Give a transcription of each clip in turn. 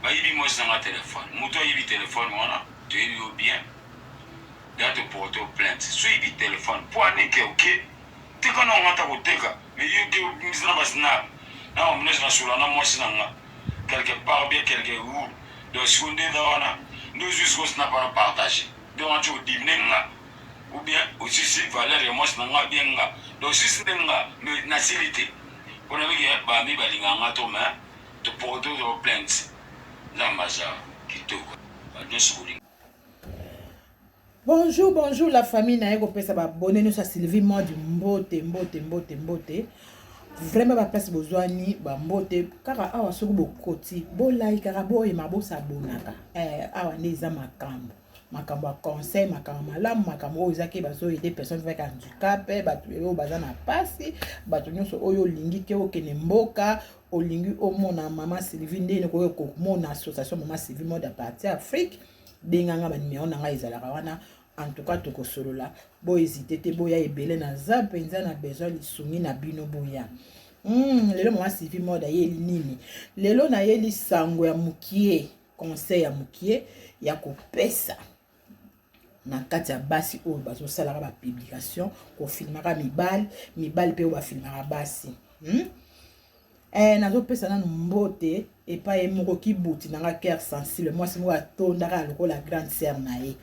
bayibi mwasi na nga téléphone moto ayibi téléphone wana toyebi yo bien ya toporte o plainte so yibi téléphone po aneke oke teka na ongata koteka mais yo ke misina basnap na omnesi na sula na mwasi na nga quelque part bien quelque où donc si on est dans wana nous jusqu'au snap na partager donc on dit dimne nga ou bien aussi si valeur ya mwasi na nga bien nga donc si c'est nga mais na silité on a vu que ba mi balinga nga to mais toporte o plainte Bonjour, bonjour la famille na eko pesa ba bonne nous à Sylvie Mode mbote. Vraiment ba place bozwani ba mbote kaka awa soko bokoti bo like kaka bo yema bo sabonaka. Awa neza makambo conseil makambo malamu makambo ozaki bazo aider personnes avec handicap batu yo bazana pasi batu nyonso oyo lingi ke okene mboka olingi omona mama Sylvie ndene ko mona association mama Sylvie Mode à partir Afrique benganga ba numéro nanga ezalaka wana en tout cas tokosolola bo hésiter te boya ebele na za penza na besoin lisungi na bino boya lelo mama Sylvie Mode ayeli nini lelo na yeli sango ya mukie conseil ya mukie ya kopesa na kati ya basi oyo bazosalaka ba publication ko filmaka mibali pe ba filmaka basi nazopesa nanu mbote epai moko kibuti nanga cœur sensible mwasi moko atondaka lokola grande sœur na ye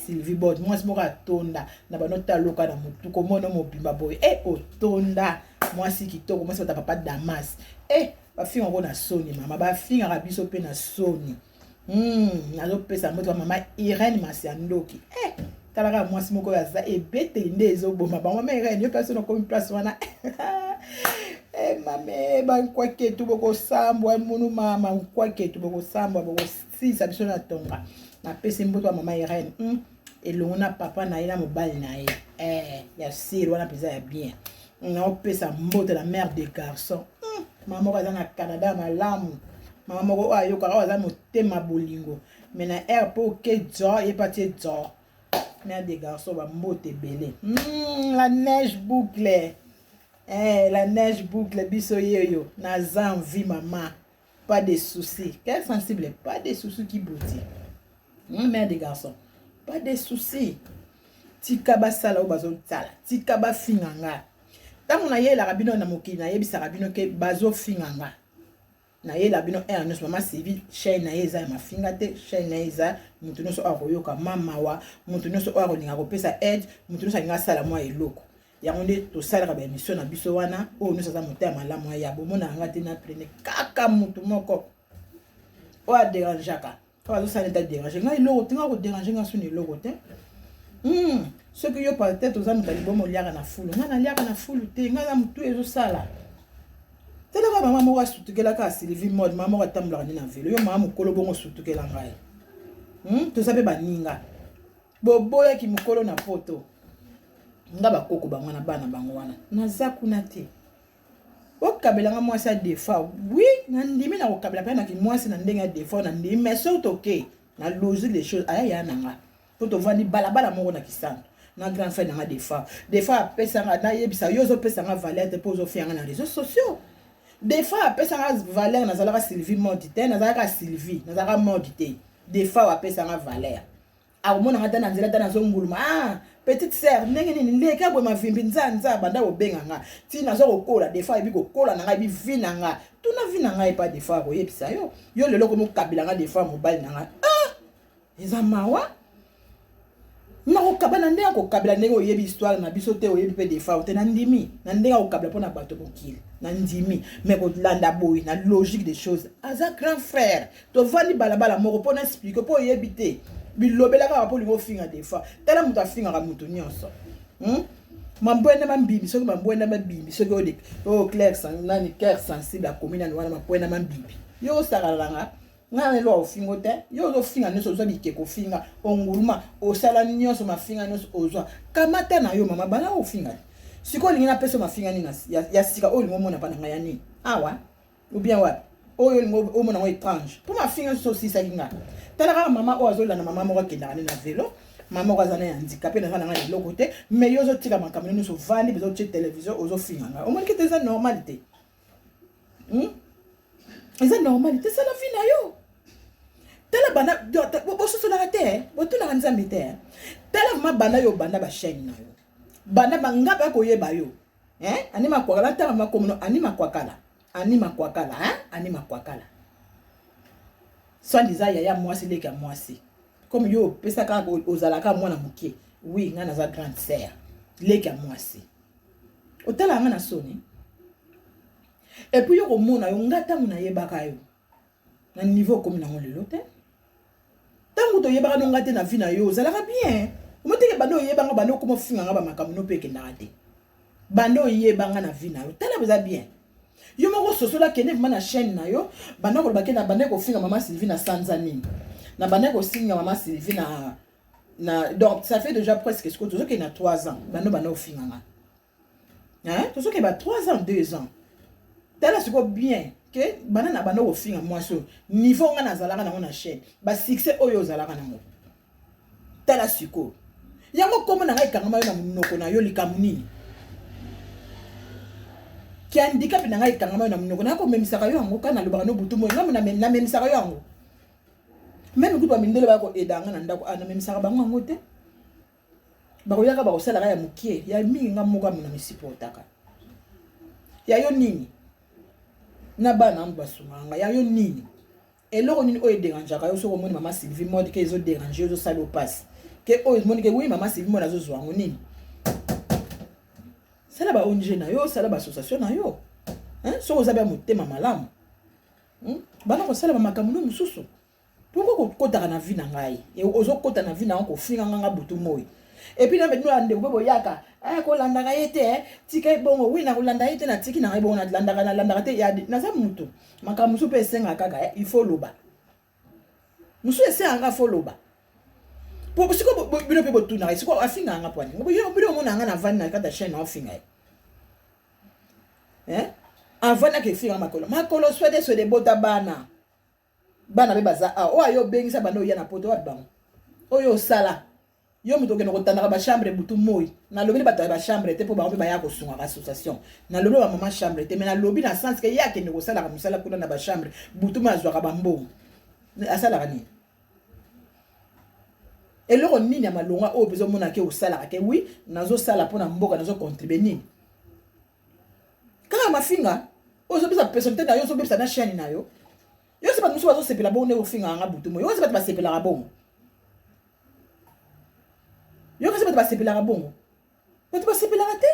Sylvie Mode mwasi moko atonda na banota loka na mutu komona mobimba boye otonda mwasi kitoko mwasi bata papa Damas bafinga ngo na soni mama bafingaka biso pe na soni nazopesa mbote wa mama Irene Masiandoki talaka mwasi moko yaza ebeteli nde ezoboma bango mama Irene yo place nakomi place wana mame bankwake tu bokosambwa munu mama nkwake tu bokosambwa bokosisa biso na tonga napesi mbote wa mama Irene elongo na papa na ye na mobali na ye ya siri wana peza ya bien naopesa mbote la mère des garçons mama moko aza na Canada malamu mama moko ayokaka aza motema bolingo mais na air po ke dzo ye patie dzo mère des garçons ba mbote belé la neige boucle la neige boucle biso yeyo na envie maman pas de soucis quel sensible pas de soucis qui bouti mère des garçons pas de soucis tika basala o bazo tala tika ba finganga tango na ye la rabino na mokili na yebisa rabino ke bazo finganga na ye la bino nos mama Sylvie chaîne na ye za mafinga te chaîne na ye za mutu noso akoyoka mama wa mutu noso akolinga kopesa aide mutu noso alinga sala mwa eloko yango nde tosalaka ba émission na biso wana oyo noso aza motema malamu ya bomona anga te na prene kaka mutu moko oyo aderangeaka oyo azosala neta dérange ngai eloko te ngai koderange ngai soni eloko te soki yo peut-être oza moto alibomo oliaka na fulu ngai naliaka na fulu te ngai na mutu ezosala telaka mama moko asutukelaka Sylvie Mode mama moko atambolaka nde na velo yo mama mokolo bongo osutukela ngai toza mpe baninga boboyaki mokolo na poto nga bakoko bango na bana bango wana naza kuna te okabelanga mwasi ya defa oui nandimi na kokabela mpe naki mwasi na ndenge ya defa na ndimi mais soki toke na logique des choses aya ya nanga po tovandi balabala moko na kisano na grand frère nanga defa apesanga nayebisa yo ozopesanga valeur te mpo ozofiyanga na réseaux sociaux des fois apesanga valeur nazalaka Sylvie Mode te nazalaka Sylvie nazalaka Mode te des fois apesanga valeur akomona ngata na nzela tana zonguluma petite sœur ndenge nini leka bwe mavimbi nzanza banda obenganga ti nazo kokola des fois ebi kokola nanga ebi vinanga tuna vinanga epa des fois koyebisa yo lelo ko mokabilanga des fois mobile nanga eza mawa nako kabana ndenge kokabila ndenge oyebi histoire na biso te oyebi pe des fois te na ndimi na ndenge kokabila pona bato bokili na ndimi mais ko landa boy na logique des choses aza grand frère to vani balabala moko pona expliquer po oyebi te bilobela ka po lingo finga des fois tala mutu afinga ka mutu nyonso mambwenda mambimbi soki mambwenda mambimbi soki ode clair sans nani cœur sensible a commune na wana mambwenda mambimbi yo sakalanga ngana lo ofingo te yo zo finga nyonso zo bikeko finga onguluma osala nyonso mafinga nyonso ozwa kamata na yo mama bana ofinga siko lingi na pesa mafinga ni ya sika o lingo mona bana ngaya ni awa ou bien wapi oyo lingo o mona ngo étrange pour mafinga nyonso sisa kinga tala mama o azola na mama moko kendana na vélo mama moko azana ya handicapé na ngana ngana loko te mais yo zo tika makambo nyonso vandi bezo tche télévision ozo finga nga o moni ke teza normalité eza normalité c'est la vie na yo tala bana bosusu la te botu na nzambe te tala ma bana yo bana ba chaîne na yo bana bangaba ko yeba yo anima kwakala tala makomo anima kwakala anima kwakala soit disant yaya mwasi leka mwasi comme yo pesa ka ozalaka mwana mukie oui nga naza grande sœur leka mwasi otala nga na soni et puis yo ko mona yo ngata muna yebaka yo na niveau comme na ngolelo te tango to yebaka no ngate na vie na yo ozalaka bien omoteke bando yebanga bando komo finga nga ba makamu no peke na te bando yebanga na vie na yo tala beza bien yo moko sosola kene na chaîne na yo bando ko bakena bande ko finga mama Sylvie na Sanzani na bande ko singa mama Sylvie na donc ça fait déjà presque ce que tout ça qui na 3 ans bando finga nga tout ça qui ba 3 ans 2 ans tala siko bien que banana bando ko finga moi so niveau nga na zalaka na chaîne ba succès oyo zalaka na mo tala siko yango komo na ngai kangama yo na munoko na yo likamuni ki handicap na ngai kangama yo na munoko na ko memisaka yo yango kana lobaka no butu mo ngamu na memisaka yo yango même kutu ba mindele ba ko edanga na ndako ana memisaka bango yango te ba ko yaka ba ko sala ya mukie ya mingi ngamu na misipotaka ya yo nini na bana mbasunganga ya yo nini eloko nini oyo dérangeaka yo soko moni mama Sylvie mode ke ezo déranger yo sala passe ke oyo moni ke oui mama Sylvie mona zo zwango nini sala ba ONG na yo sala ba association na yo soko zabe motema malamu bana ko sala ba makamuno mususu poko ko kota na vie na ngai e ozo kota na vie na ko finga nga butu moyi et puis na betno ande ko boyaka ko landa ga yete tika bongo oui na ko landa yete na tiki na ga bongo na landa te ya na za mutu makamusu pe senga kaka il faut loba musu esenga nga faut loba po siko bino pe botu na siko afinga nga pwani ngo yo bino mona nga na van na kata chaîne afinga avant na ke finga makolo swede bota bana be baza o ayo bengisa bana oya na poto wa bango oyo sala yo muto keno kotandaka ba chambre butu moyi na lobi bato ba chambre te po ba mpe ba ya ko sunga association na lobi ba mama chambre te mais na lobi na sens que ya keno ko sala ka musala kuna na ba chambre butu mazwa ka bambo asala ka ni eloko nini ya malonga o bezo mona ke osala ka oui nazo sala pona mboka nazo contribuer nini kama mafinga ozo bisa personnalité na yo ozo bisa na chaîne na yo yo se ba muso bazo sepela bongo ne ofinga nga butu moyi yo se ba sepela ka bongo yo kasi bato basepelaka bongo bato basepelaka te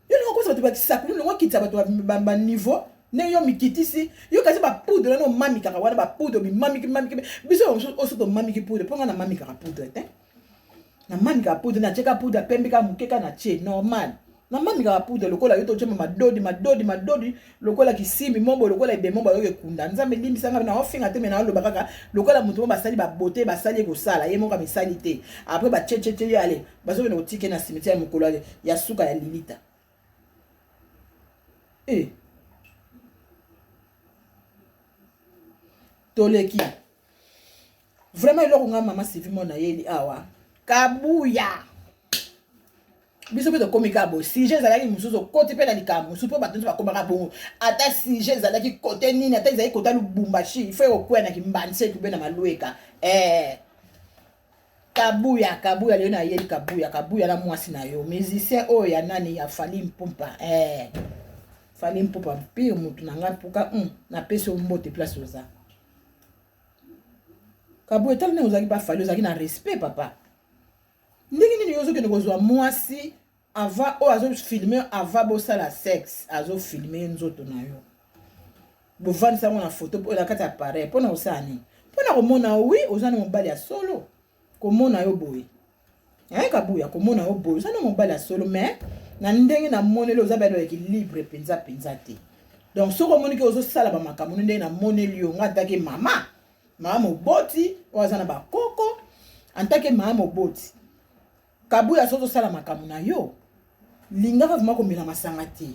yo lingo kosa bato batisaka yo lingo kitisa bato ba niveau ne yo mikitisi yo kasi ba poudre no mamikaka wana ba poudre mamiki biso oso to mamiki poudre ponga na mamikaka poudre te na mamikaka poudre na cheka poudre pembeka mukeka na che normal na mamikaka poudre lokola yo to chema madodi lokola kisimbi mombo lokola ebe mombo yo kunda nzambe limbisanga na ofinga te mena loba kaka lokola mutu mo basali ba beauté basali ko sala ye monga misali te après ba cheche yo ale bazo bena otike na cimetière mukolo ya suka ya lilita toleki vraiment eloko nga mama Sylvie mona yeli awa kabuya biso pe to komika bo si je zalaki mususu kote pe na likamu mususu po batonzo bakomaka bongo ata si je zalaki kote nini ata zalaki kota lubumbashi il faut okwena ki mbanse tu be na malueka kabuya leo na yeli kabuya na mwasi na yo musicien oyo ya nani ya Fally Ipupa Fally Ipupa pire mutu na nga puka na peso mbote place oza kabuya tala ne ozaki ba Fally ozaki na respect papa ndenge nini yozo kende kozwa mwasi ava o azo filmer ava bosala sexe azo filmer nzoto na yo bovani sango na photo po la kati appareil pona osani pona komona oui ozana mobali ya solo komona yo boye kabuya komona yo boye ozana mobali ya solo mais na ndenge na monelo ozabe do équilibre penza te donc soko moni ke ozo sala ba makambo ndenge na moneli yo ngata ke mama moboti ozana ba koko antake mama moboti kabuya sozo sala makamu na yo linga vraiment komela masanga te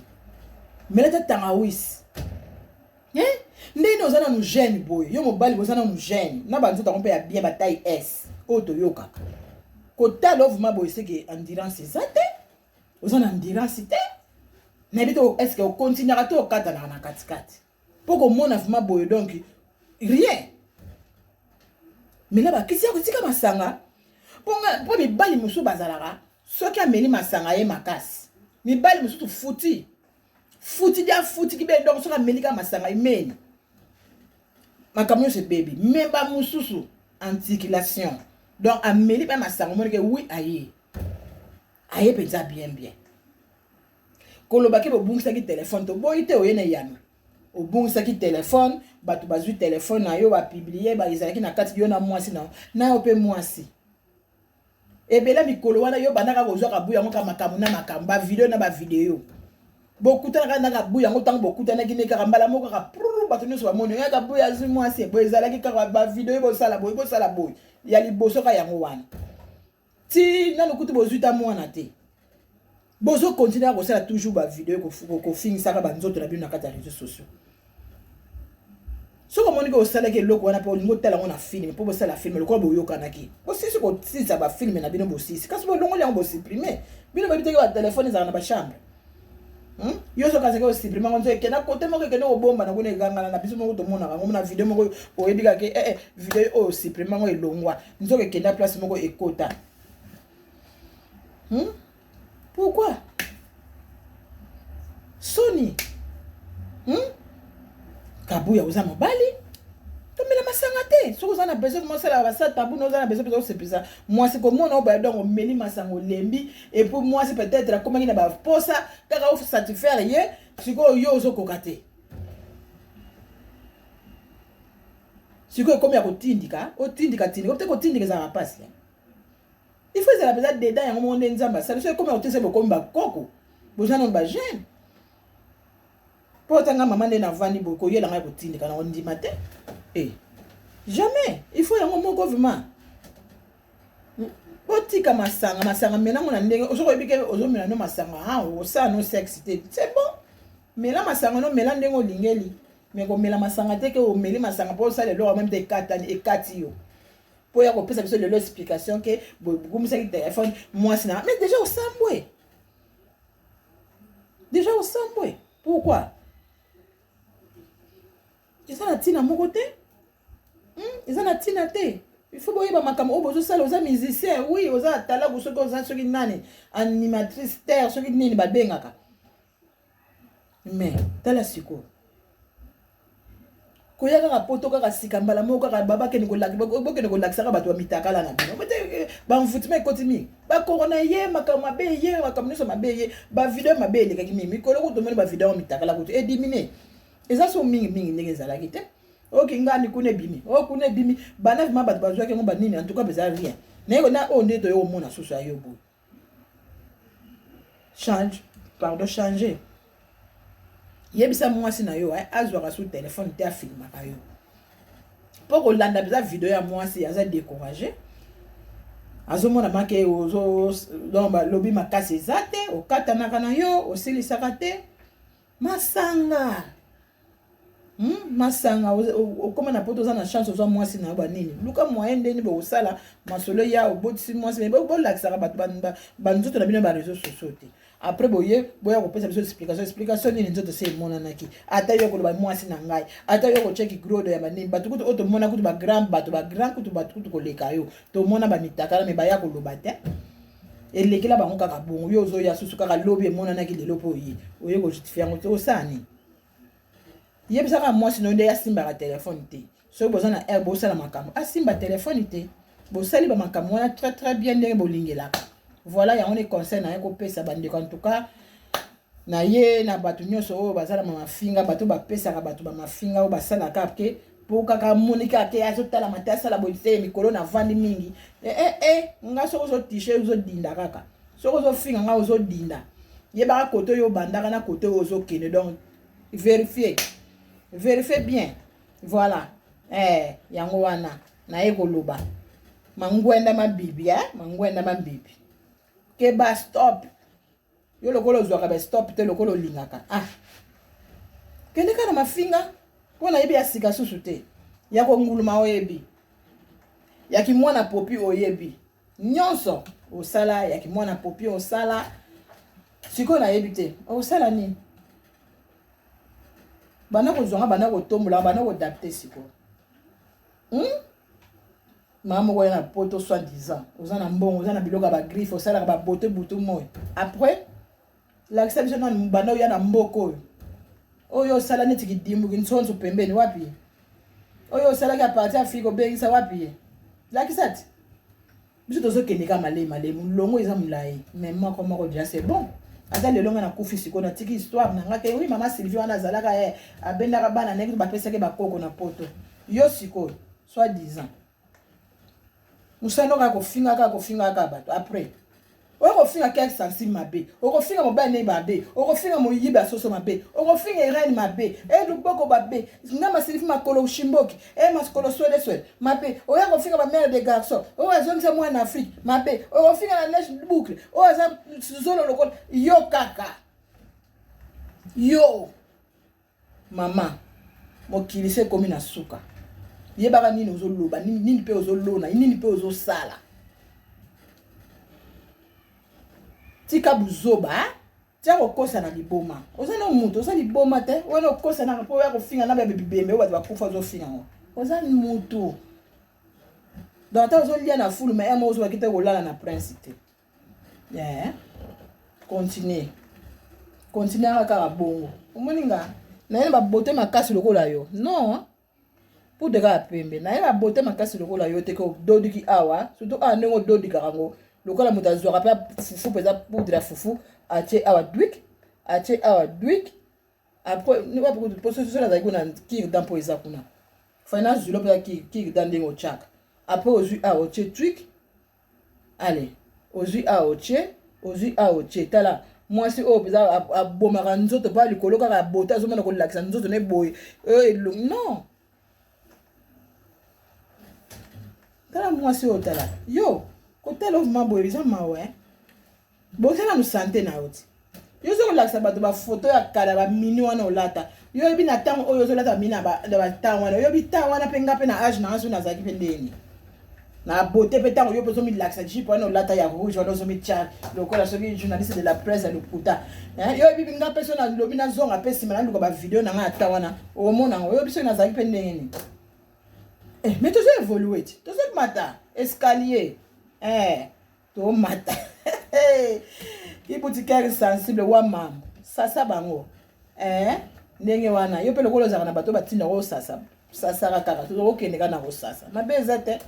meleta tangawisi ndenge ozana nu jeune boy yo mobali ozana nu jeune na banzo ta kompe ya bien bataille S oto yoka kota love ma boy seke endurance zate ozana endurance te na bito est-ce que o continuera to kata na katikati poko mona vraiment boy donc rien Mais là, qu'est-ce que c'est comme ça? Pour mes balles, ils me sont basalara. Ceux qui amènent ma sanga et ma casse. Mes balles, ils me sont foutus. Foutu dia foutu qui ben donc sur la melika masanga imen ma camion c'est baby même pas mususu anticulation donc ameli ba masanga mo que oui aye penza bien koloba ke bo bungisa ki téléphone to boyite oyene yana o bungisa ki téléphone batu bazui téléphone na yo ba publier ba izalaki na kati yo na mwasi na yo pe mwasi ebela mikolo wana yo bandaka kozwa kabuya ngo ka makamu na makamba video na ba video beaucoup de gens qui ont beaucoup beaucoup de gens qui ont beaucoup de gens qui ont vidéo il y a les bosso qui ont si non écoute bozo ta moi naté bozo continue à faire toujours ba vidéo ko finisa ka banzo to la bien na kata réseaux sociaux so comme on dit au sala ke loko wana po ngo tala on a film po bosa la film le ko boyo kanaki aussi ce ko si ça va film na bino bosi kasi bo longo yango bo supprimer bino ba biteke ba téléphone za na ba chambre yo so kaseke o supprimer ngonzo ekena kote moko ekena obomba na kone gangana na biso moko to mona ngo na video moko o yebika ke video o supprimer ngo elongwa nzo ekenda place moko ekota pourquoi Sony kabuya uza mobali tomela masanga te soko za na besoin mo sala ba sa tabu no za na besoin c'est ça moi c'est comme on ba donc meli masango lembi et pour moi c'est peut-être comment il na ba posa kaka ofu satisfaire ye siko yo zo kokate siko comme ya kotindika otindika tindika peut-être kotindika za passe il faut ça besoin dedans ya mo nzamba ça c'est comme otese bo komba koko besoin non ba jeune pour tanga maman na vani boko yela ngai kotindika na ondi matin. Jamais. Il faut y avoir un gouvernement. Otika masanga mena mona ndenge osoko ebike ozomela no masanga o sa no sexité. C'est bon. Mais là masanga no mela ndenge olingeli. Mais ko mela masanga te ke o meli masanga pour ça le loro même des katani et katio. Pour ya ko pesa biso le explication que gumisa ki téléphone moi sina. Mais déjà au sambwe. Pourquoi? Ils ont la tina mon côté. Ils ont la tina té. Il faut boyer ba makamo obozo sala oza musicien oui oza tala boso ko oza soki nani animatrice terre soki nini ba bengaka. Mais tala siko. Koya ka poto ka sika mbala moko ka baba ke ko lak boke ko lak saka bato mitaka la na bino. Ba mfutime kotimi. Ba corona ye makamo mabe ye makamo so mabe ye ba video mabe le ka kimi ko lo ko to ba video mitaka la ko e diminer. Eza so mingi ndenge ezalaki te. Ok ngani kune bimi. O kune bimi bana ma bat bazwa ke ngomba nini en tout cas beza rien. Na ko na o ndeto yo mona susu ayo bo. Changer. Yebisa mwasi na yo azwa su téléphone te afilma ka yo. Poko landa beza video ya mwasi aza décourager. Azomona make ozo domba lobi makasi ezate okata na yo osilisaka te. Masanga masanga okoma na poto za na chance ozo mwasi na ba nini luka moyen ndeni bo osala masolo ya obotisi mwasi mais bo lakisaka bato banzoto na bino ba réseaux sociaux te après boye boya kopesa biso explication nini nzoto se monanaki ata yo koloba mwasi na ngai ata yo ko check grodo ya banini bato kutu oto mona kutu ba grand kutu bato kutu koleka yo to mona ba mitakala me ba ya koloba te elekela bango kaka bongo yo ozo ya susu kaka lobi monanaki lelo po yi oye ko justifier ngo to osani yebisaka mwasi no nde ya simba ka téléphone te so bozana bosala makambo asimba téléphone te bosali ba makambo wana très bien ndenge bolingelaka voilà ya on est conseil na ko pesa bandeko en tout cas na ye na bato nyonso oyo bazala mafinga bato bapesaka bato ba mafinga o basala kapke po kaka monika ke azotala mata sala boite mikolo na vandi mingi nga soko zo t-shirt zo dinda kaka soko zo finga nga zo dinda ye ba koto yo bandaka na koto yo zo kene donc vérifiez bien voilà yango wana na ekoloba mangwenda mabibi mangwenda mabibi ke ba stop yo lokolo zwa ka ba stop te lokolo lingaka kende kana mafinga wana yebi ya sika susu te ya ko nguluma oyebi ya ki mwana popi oyebi nyonso osala ya ki mwana popi osala siko na yebi te osala nini bana ko zonga bana ko tombola bana ko adapter siko maman ko na poto soi-disant oza na mbongo oza na biloko ba griffe osala ba beauté butu moy après la exception na mbana ya na mboko oyo osala neti kidimbu kintsonzo pembeni wapi oyo osala ka parti Afrique obengisa wapi lakisati biso tozokende ka malema longo eza mulai mais moko déjà c'est bon ata lelo nga na kufi siko na tiki histoire na ngake oui mama Sylvie wana zalaka abendaka bana ndenge bapesaki bakoko na poto yo siko soi-disant musano ka kofinga ka bato après okofinga quelque sensible mabe okofinga mobali ne mabe okofinga moyiba soso mabe okofinga irene mabe luboko babe ngama Sylvie makolo ushimboki makolo swede mabe oya kofinga ba mère de garçon azongisa mwana Afrique mabe okofinga na neige boucle aza zolo lokolo yo kaka yo mama mokili se komi na suka yebaka nini ozoloba nini pe ozolona nini pe ozosala tika buzoba tia kokosa na liboma oza na mutu oza liboma te wana okosa na po ya kofinga na bebibembe oyo bato bakufa ozofinga ngo oza mutu donc ta ozolia na fulu mais emo ozobaki te kolala na prince te continue kaka bongo omoni nga naye babote makasi lokola yo non pour de ka pembe naye babote makasi lokola yo te ko dodiki awa surtout ndenge ododikaka ngo lokola moto azwaka mpe fufu mpenza poudre ya fufu atie awa dwik après poso nazali kuna kirdan mpo eza kuna fana zulo mpenza kirdan ndenge otyaka après ozwi awa otie twik ale ozwi awa otie tala mwasi oyo mpenza abomaka nzoto mpa likolo kaka ya bote azomona kolakisa nzoto ne boye non tala mwasi oyo tala yo kotala ovuma boye eza mawe bosala no sante na yo ti yo ozokolakisa bato bafoto ya kala bamini wana olata yo oyebi na ntango oyo ozolata bamini na bantango wana oyebi ntango wana mpe nga mpe na age na nga so nazalaki mpe ndeni na bote mpe ntango yo mpe ozomilakisa jipe wana olata ya rouge wana ozomitya lokola soki journaliste de la presse ya lokuta yo oyebi nga mpe so nalobi nazonga mpe nsima naluka bavideo na nga ata wana omonango oyebi soki nazalaki mpe ndengeni mais tozo évolué ti tozomata escalier tomata ibutikere sensible wa mama sasa bango ndenge wana yo mpe lokola ozalaka na bato batinda ko sasaka kaka tozokokende kaka na kosasa mabe eza te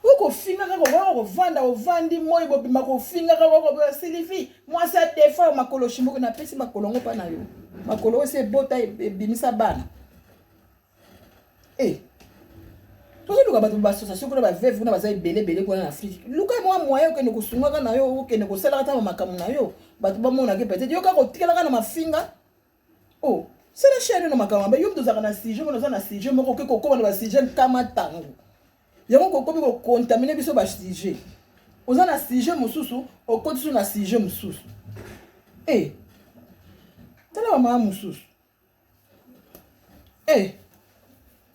okofinga kaka okovanda ovandi moi bobima kofinga kaka Sylvie mwasi adefa makolo shimoko napesi makolo ngo mpa na yo makolo oyo se ebota ebimisa bana tozoluka bato baasociation kuna baveve kuna baza ebele kuna na Afrique luka mwa moyen okende kosungaka na yo okende kosalaka ntango makambo na yo bato bamonaki peut-être yo kaka otikelaka na mafinga c'est la chaîne na makambo mabe yo mtu ozalaka na sujet mona oza na sujet moko oke kokoma na basujet nkama ntango yango kokomi kokontamine biso basujet oza na sujet mosusu okoti so na sujet mosusu tala bamaya mosusu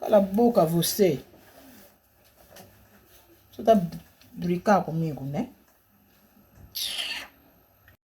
kala boka você tá brincando comigo, né?